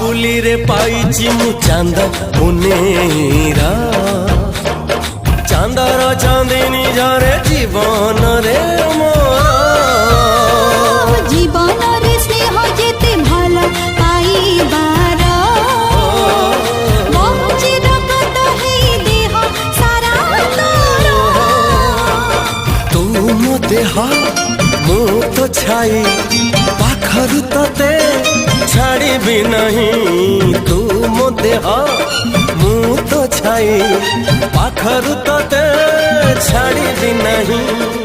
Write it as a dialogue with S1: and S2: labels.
S1: पापुली रे पाइची मु चांद मुनेरा चांदर चांदिनी झरे जीवन रे मोरा
S2: जीवन रे स्नेह जेते भल पाइबार बहुची रगत हेई देह सारा तोर
S1: तू मो देह मु तो छाई पाखरु तते छाड़ी भी नहीं तू मो देह मु तो छाई पाखरु तते छाड़ी भी नहीं।